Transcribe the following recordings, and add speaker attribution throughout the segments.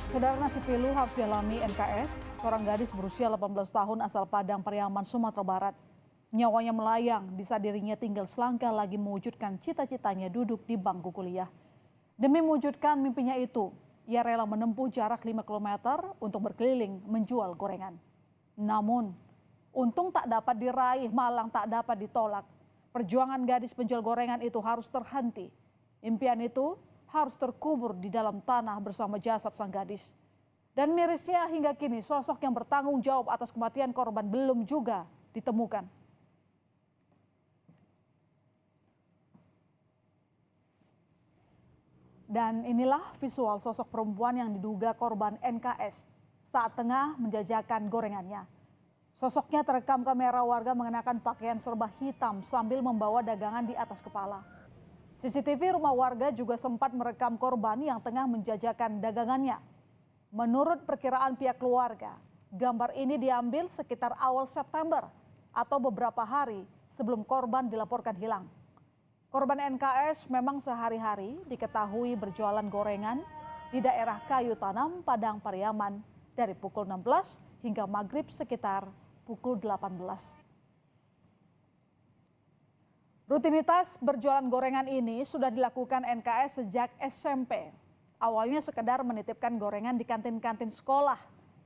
Speaker 1: Saudara, nasib pilu harus dialami NKS, seorang gadis berusia 18 tahun asal Padang Pariaman, Sumatera Barat. Nyawanya melayang di saat dirinya tinggal selangkah lagi mewujudkan cita-citanya duduk di bangku kuliah. Demi mewujudkan mimpinya itu, ia rela menempuh jarak 5 km untuk berkeliling menjual gorengan. Namun, untung tak dapat diraih, malang tak dapat ditolak. Perjuangan gadis penjual gorengan itu harus terhenti. Impian itu harus terkubur di dalam tanah bersama jasad sang gadis. Dan mirisnya hingga kini sosok yang bertanggung jawab atas kematian korban belum juga ditemukan. Dan inilah visual sosok perempuan yang diduga korban NKS saat tengah menjajakan gorengannya. Sosoknya terekam kamera warga mengenakan pakaian serba hitam sambil membawa dagangan di atas kepala. CCTV rumah warga juga sempat merekam korban yang tengah menjajakan dagangannya. Menurut perkiraan pihak keluarga, gambar ini diambil sekitar awal September atau beberapa hari sebelum korban dilaporkan hilang. Korban NKS memang sehari-hari diketahui berjualan gorengan di daerah Kayu Tanam, Padang Pariaman dari pukul 16 hingga maghrib sekitar pukul 18. Rutinitas berjualan gorengan ini sudah dilakukan NKS sejak SMP. Awalnya sekedar menitipkan gorengan di kantin-kantin sekolah.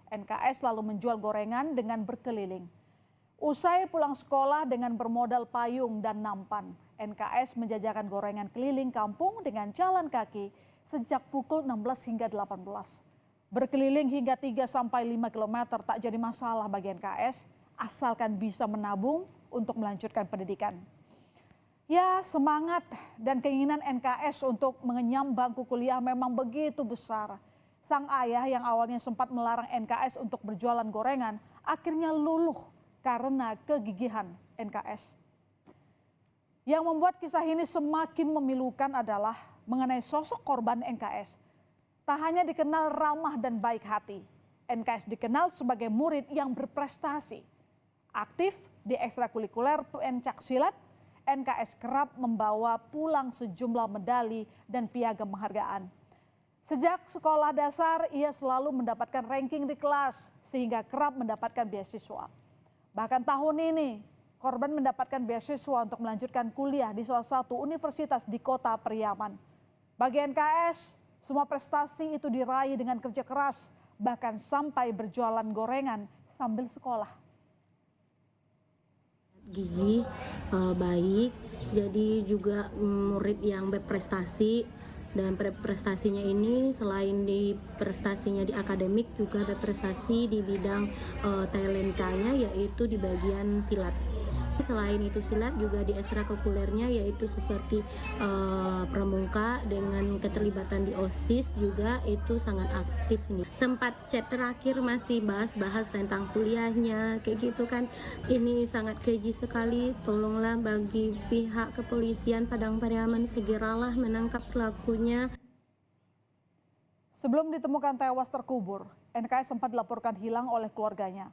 Speaker 1: NKS lalu menjual gorengan dengan berkeliling. Usai pulang sekolah dengan bermodal payung dan nampan, NKS menjajakan gorengan keliling kampung dengan jalan kaki sejak pukul 16 hingga 18. Berkeliling hingga 3-5 km tak jadi masalah bagi NKS, asalkan bisa menabung untuk melanjutkan pendidikan. Ya, semangat dan keinginan NKS untuk mengenyam bangku kuliah memang begitu besar. Sang ayah yang awalnya sempat melarang NKS untuk berjualan gorengan, akhirnya luluh karena kegigihan NKS. Yang membuat kisah ini semakin memilukan adalah mengenai sosok korban NKS. Tak hanya dikenal ramah dan baik hati, NKS dikenal sebagai murid yang berprestasi. Aktif di ekstrakurikuler pencaksilat, NKS kerap membawa pulang sejumlah medali dan piagam penghargaan. Sejak sekolah dasar, ia selalu mendapatkan ranking di kelas sehingga kerap mendapatkan beasiswa. Bahkan tahun ini, korban mendapatkan beasiswa untuk melanjutkan kuliah di salah satu universitas di kota Pariaman. Bagi NKS, semua prestasi itu diraih dengan kerja keras, bahkan sampai berjualan gorengan sambil sekolah.
Speaker 2: Gigi baik, jadi juga murid yang berprestasi, dan prestasinya ini selain di prestasinya di akademik juga berprestasi di bidang talentanya, yaitu di bagian silat. Selain itu silat juga di ekstrakurikulernya yaitu seperti pramuka dengan keterlibatan di OSIS juga itu sangat aktif nih. Sempat chat terakhir masih bahas tentang kuliahnya kayak gitu kan. Ini sangat keji sekali, tolonglah bagi pihak kepolisian Padang Pariaman segeralah menangkap pelakunya.
Speaker 1: Sebelum ditemukan tewas terkubur, NKS sempat dilaporkan hilang oleh keluarganya.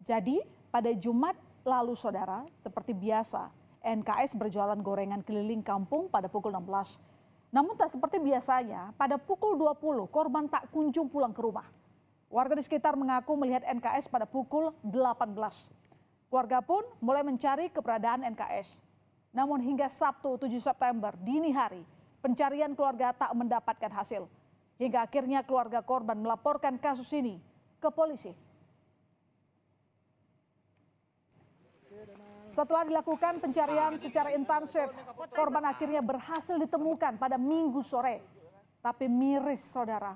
Speaker 1: Jadi pada Jumat lalu saudara, seperti biasa, NKS berjualan gorengan keliling kampung pada pukul 16. Namun tak seperti biasanya, pada pukul 20 korban tak kunjung pulang ke rumah. Warga di sekitar mengaku melihat NKS pada pukul 18. Warga pun mulai mencari keberadaan NKS. Namun hingga Sabtu 7 September dini hari, pencarian keluarga tak mendapatkan hasil. Hingga akhirnya keluarga korban melaporkan kasus ini ke polisi. Setelah dilakukan pencarian secara intensif, korban akhirnya berhasil ditemukan pada Minggu sore. Tapi miris saudara,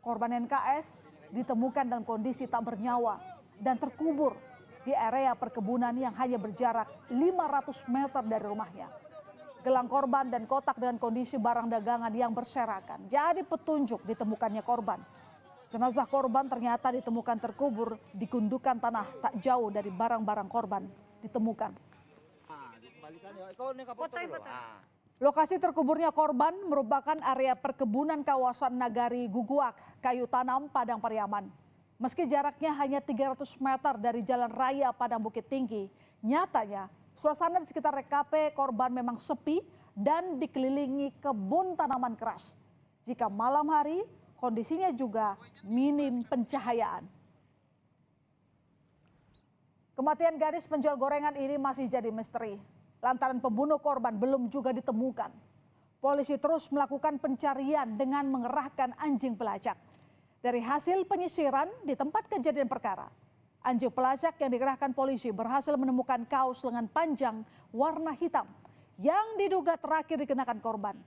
Speaker 1: korban NKS ditemukan dalam kondisi tak bernyawa dan terkubur di area perkebunan yang hanya berjarak 500 meter dari rumahnya. Gelang korban dan kotak dengan kondisi barang dagangan yang berserakan jadi petunjuk ditemukannya korban. Jenazah korban ternyata ditemukan terkubur di gundukan tanah tak jauh dari barang-barang korban ditemukan. Lokasi terkuburnya korban merupakan area perkebunan kawasan Nagari Guguak, Kayu Tanam, Padang Pariaman. Meski jaraknya hanya 300 meter dari jalan raya Padang Bukit Tinggi, nyatanya suasana di sekitar TKP korban memang sepi dan dikelilingi kebun tanaman keras. Jika malam hari, kondisinya juga minim pencahayaan. Kematian gadis penjual gorengan ini masih jadi misteri, lantaran pembunuh korban belum juga ditemukan. Polisi terus melakukan pencarian dengan mengerahkan anjing pelacak. Dari hasil penyisiran di tempat kejadian perkara, anjing pelacak yang dikerahkan polisi berhasil menemukan kaos lengan panjang warna hitam yang diduga terakhir dikenakan korban.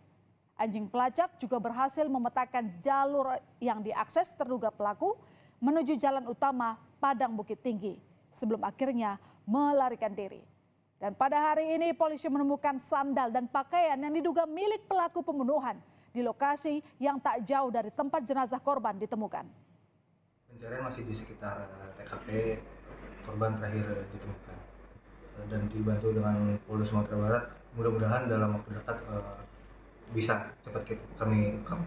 Speaker 1: Anjing pelacak juga berhasil memetakan jalur yang diakses terduga pelaku menuju jalan utama Padang Bukit Tinggi sebelum akhirnya melarikan diri. Dan pada hari ini polisi menemukan sandal dan pakaian yang diduga milik pelaku pembunuhan di lokasi yang tak jauh dari tempat jenazah korban ditemukan.
Speaker 3: Pencarian masih di sekitar TKP korban terakhir ditemukan dan dibantu dengan Polda Sumatera Barat. Mudah-mudahan dalam waktu dekat bisa cepat kami ungkap.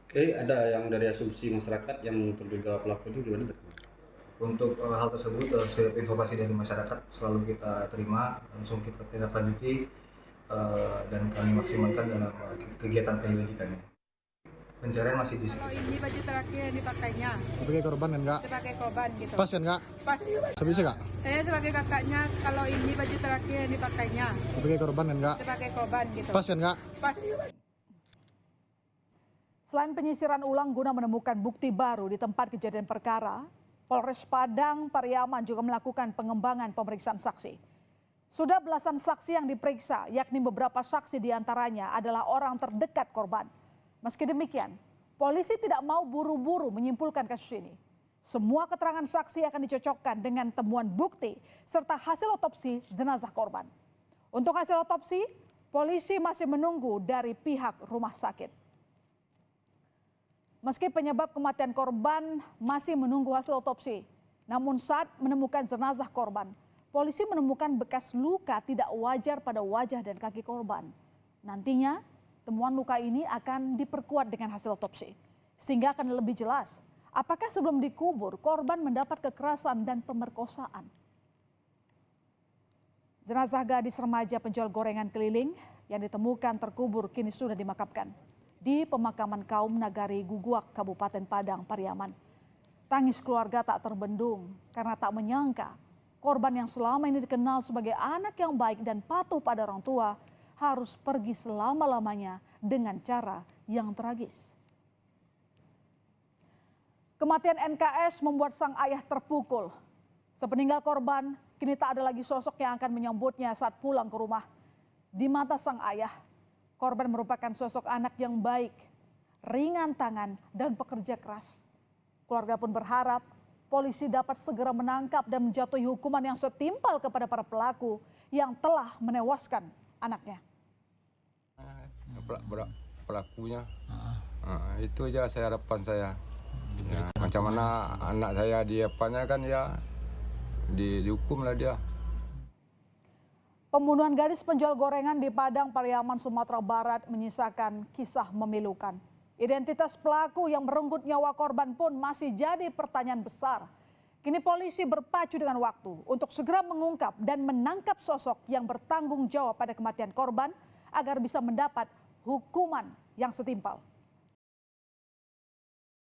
Speaker 4: Oke, ada yang dari asumsi masyarakat yang terduga pelaku itu gimana?
Speaker 3: Untuk hal tersebut, setiap informasi dari masyarakat selalu kita terima, langsung kita tindak lanjuti dan kami maksimalkan dalam kegiatan penyelidikannya. Pencarian masih di
Speaker 5: Kalau ini baju terakhir yang dipakainya.
Speaker 6: Sebagai korban kan enggak?
Speaker 5: Sebagai korban gitu.
Speaker 6: Pas kan enggak?
Speaker 5: Pas.
Speaker 6: Bisa enggak?
Speaker 5: Saya sebagai kakaknya, kalau ini baju terakhir yang dipakainya.
Speaker 6: Sebagai korban kan enggak?
Speaker 5: Sebagai korban gitu.
Speaker 6: Pas kan enggak?
Speaker 5: Pas.
Speaker 1: Selain penyisiran ulang guna menemukan bukti baru di tempat kejadian perkara, Polres Padang Pariaman juga melakukan pengembangan pemeriksaan saksi. Sudah belasan saksi yang diperiksa, yakni beberapa saksi diantaranya adalah orang terdekat korban. Meski demikian, polisi tidak mau buru-buru menyimpulkan kasus ini. Semua keterangan saksi akan dicocokkan dengan temuan bukti serta hasil otopsi jenazah korban. Untuk hasil otopsi, polisi masih menunggu dari pihak rumah sakit. Meski penyebab kematian korban masih menunggu hasil otopsi, namun saat menemukan jenazah korban, polisi menemukan bekas luka tidak wajar pada wajah dan kaki korban. Nantinya, temuan luka ini akan diperkuat dengan hasil otopsi, sehingga akan lebih jelas apakah sebelum dikubur korban mendapat kekerasan dan pemerkosaan. Jenazah gadis remaja penjual gorengan keliling yang ditemukan terkubur kini sudah dimakamkan di pemakaman kaum Nagari Guguak, Kabupaten Padang Pariaman. Tangis keluarga tak terbendung karena tak menyangka korban yang selama ini dikenal sebagai anak yang baik dan patuh pada orang tua harus pergi selama-lamanya dengan cara yang tragis. Kematian NKS membuat sang ayah terpukul. Sepeninggal korban, kini tak ada lagi sosok yang akan menyambutnya saat pulang ke rumah. Di mata sang ayah, korban merupakan sosok anak yang baik, ringan tangan, dan pekerja keras. Keluarga pun berharap polisi dapat segera menangkap dan menjatuhi hukuman yang setimpal kepada para pelaku yang telah menewaskan anaknya.
Speaker 7: Pelakunya, itu aja harapan saya. Ya, macam mana anak saya diapanya kan ya dihukum lah dia.
Speaker 1: Pembunuhan gadis penjual gorengan di Padang Pariaman, Sumatera Barat menyisakan kisah memilukan. Identitas pelaku yang merenggut nyawa korban pun masih jadi pertanyaan besar. Kini polisi berpacu dengan waktu untuk segera mengungkap dan menangkap sosok yang bertanggung jawab pada kematian korban agar bisa mendapat hukuman yang setimpal.